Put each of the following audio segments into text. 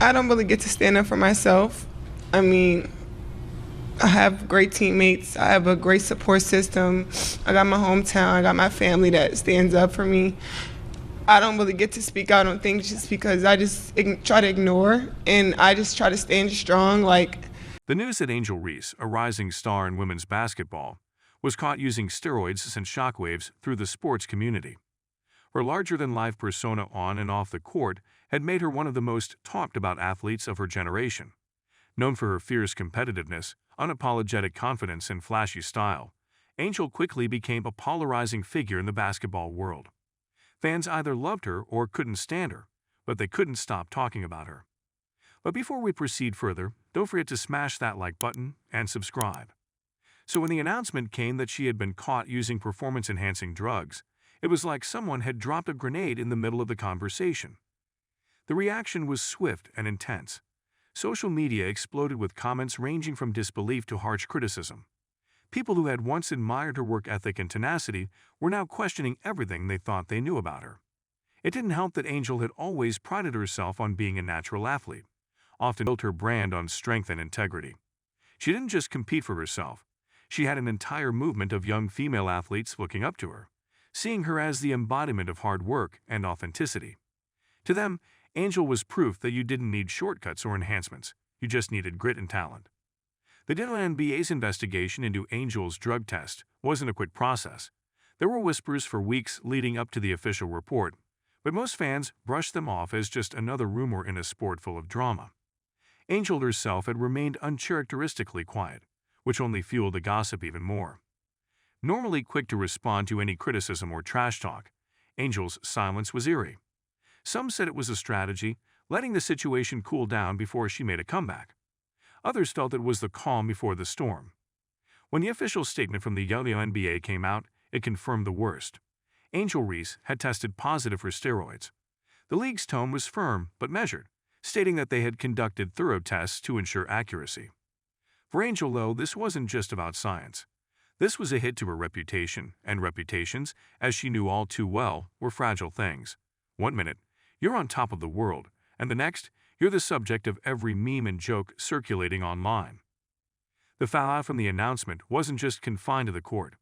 I don't really get to stand up for myself. I mean, I have great teammates. I have a great support system. I got my hometown. I got my family that stands up for me. I don't really get to speak out on things just because I just try to ignore, and I just try to stand strong. Like, The news that Angel Reese, a rising star in women's basketball, was caught using steroids sent shockwaves through the sports community. Her larger-than-life persona on and off the court had made her one of the most talked-about athletes of her generation. Known for her fierce competitiveness, unapologetic confidence, and flashy style, Angel quickly became a polarizing figure in the basketball world. Fans either loved her or couldn't stand her, but they couldn't stop talking about her. But before we proceed further, don't forget to smash that like button and subscribe. So when the announcement came that she had been caught using performance-enhancing drugs, it was like someone had dropped a grenade in the middle of the conversation. The reaction was swift and intense. Social media exploded with comments ranging from disbelief to harsh criticism. People who had once admired her work ethic and tenacity were now questioning everything they thought they knew about her. It didn't help that Angel had always prided herself on being a natural athlete, often built her brand on strength and integrity. She didn't just compete for herself. She had an entire movement of young female athletes looking up to her, seeing her as the embodiment of hard work and authenticity. To them, Angel was proof that you didn't need shortcuts or enhancements, you just needed grit and talent. The WNBA's investigation into Angel's drug test wasn't a quick process. There were whispers for weeks leading up to the official report, but most fans brushed them off as just another rumor in a sport full of drama. Angel herself had remained uncharacteristically quiet, which only fueled the gossip even more. Normally quick to respond to any criticism or trash talk, Angel's silence was eerie. Some said it was a strategy, letting the situation cool down before she made a comeback. Others felt it was the calm before the storm. When the official statement from the WNBA came out, it confirmed the worst. Angel Reese had tested positive for steroids. The league's tone was firm but measured, stating that they had conducted thorough tests to ensure accuracy. For Angel, though, this wasn't just about science. This was a hit to her reputation, and reputations, as she knew all too well, were fragile things. One minute, you're on top of the world, and the next, you're the subject of every meme and joke circulating online. The fallout from the announcement wasn't just confined to the court.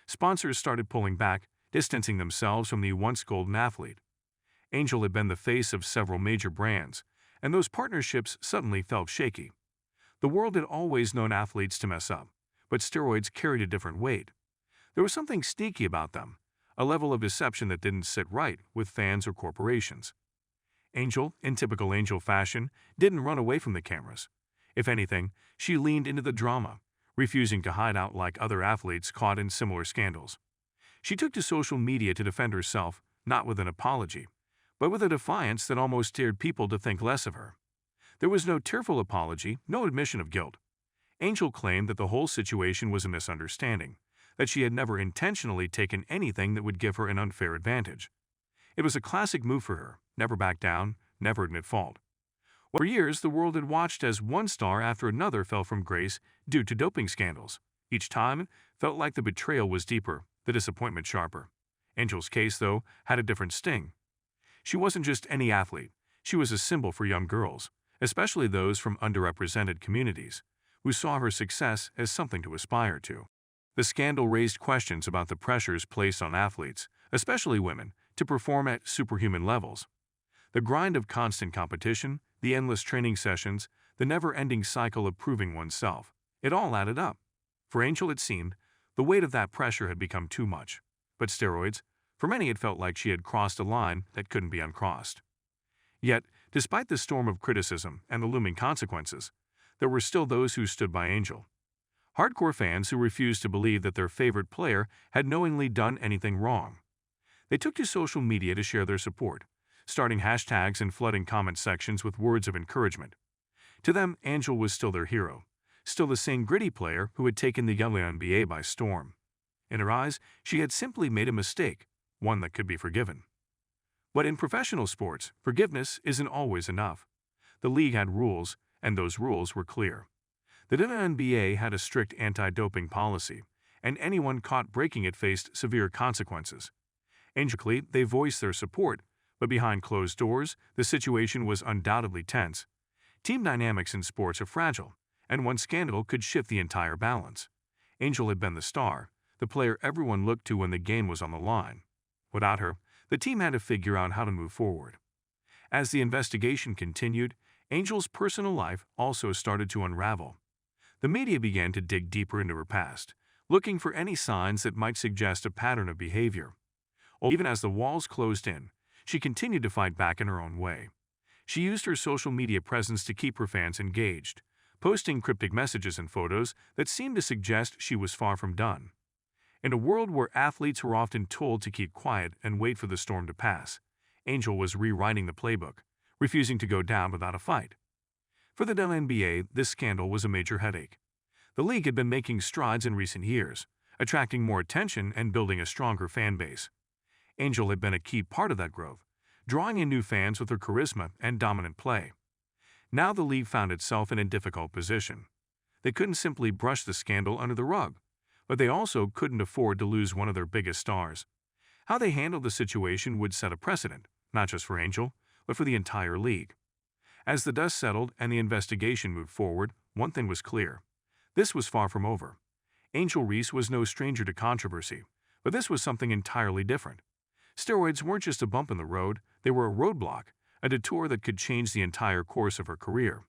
Sponsors started pulling back, distancing themselves from the once golden athlete. Angel had been the face of several major brands, and those partnerships suddenly felt shaky. The world had always known athletes to mess up, but steroids carried a different weight. There was something sneaky about them, a level of deception that didn't sit right with fans or corporations. Angel, in typical Angel fashion, didn't run away from the cameras. If anything, she leaned into the drama, refusing to hide out like other athletes caught in similar scandals. She took to social media to defend herself, not with an apology, but with a defiance that almost dared people to think less of her. There was no tearful apology, no admission of guilt. Angel claimed that the whole situation was a misunderstanding, that she had never intentionally taken anything that would give her an unfair advantage. It was a classic move for her, never back down, never admit fault. For years, the world had watched as one star after another fell from grace due to doping scandals. Each time, it felt like the betrayal was deeper, the disappointment sharper. Angel's case, though, had a different sting. She wasn't just any athlete. She was a symbol for young girls, especially those from underrepresented communities, who saw her success as something to aspire to. The scandal raised questions about the pressures placed on athletes, especially women, to perform at superhuman levels. The grind of constant competition, the endless training sessions, the never-ending cycle of proving oneself, it all added up. For Angel, it seemed, the weight of that pressure had become too much. But steroids, for many it felt like she had crossed a line that couldn't be uncrossed. Yet, despite the storm of criticism and the looming consequences, there were still those who stood by Angel. Hardcore fans who refused to believe that their favorite player had knowingly done anything wrong. They took to social media to share their support, starting hashtags and flooding comment sections with words of encouragement. To them, Angel was still their hero, still the same gritty player who had taken the WNBA by storm. In her eyes, she had simply made a mistake, one that could be forgiven. But in professional sports, forgiveness isn't always enough. The league had rules, and those rules were clear. The WNBA had a strict anti-doping policy, and anyone caught breaking it faced severe consequences. Anglically, they voiced their support, but behind closed doors, the situation was undoubtedly tense, Team dynamics in sports are fragile, and one scandal could shift the entire balance. Angel had been the star, the player everyone looked to when the game was on the line. Without her, the team had to figure out how to move forward. As the investigation continued, Angel's personal life also started to unravel. The media began to dig deeper into her past, looking for any signs that might suggest a pattern of behavior. Even as the walls closed in, she continued to fight back in her own way. She used her social media presence to keep her fans engaged, posting cryptic messages and photos that seemed to suggest she was far from done. In a world where athletes were often told to keep quiet and wait for the storm to pass, Angel was rewriting the playbook, refusing to go down without a fight. For the WNBA, this scandal was a major headache. The league had been making strides in recent years, attracting more attention and building a stronger fan base. Angel had been a key part of that growth, drawing in new fans with her charisma and dominant play. Now the league found itself in a difficult position. They couldn't simply brush the scandal under the rug, but they also couldn't afford to lose one of their biggest stars. How they handled the situation would set a precedent, not just for Angel, but for the entire league. As the dust settled and the investigation moved forward, one thing was clear. This was far from over. Angel Reese was no stranger to controversy, but this was something entirely different. Steroids weren't just a bump in the road, they were a roadblock, a detour that could change the entire course of her career.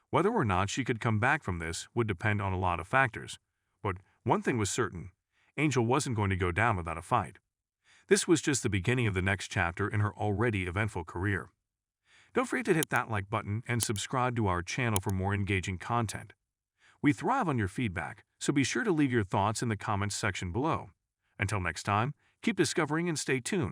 Whether or not she could come back from this would depend on a lot of factors, but one thing was certain, Angel wasn't going to go down without a fight. This was just the beginning of the next chapter in her already eventful career. Don't forget to hit that like button and subscribe to our channel for more engaging content. We thrive on your feedback, so be sure to leave your thoughts in the comments section below. Until next time, keep discovering and stay tuned.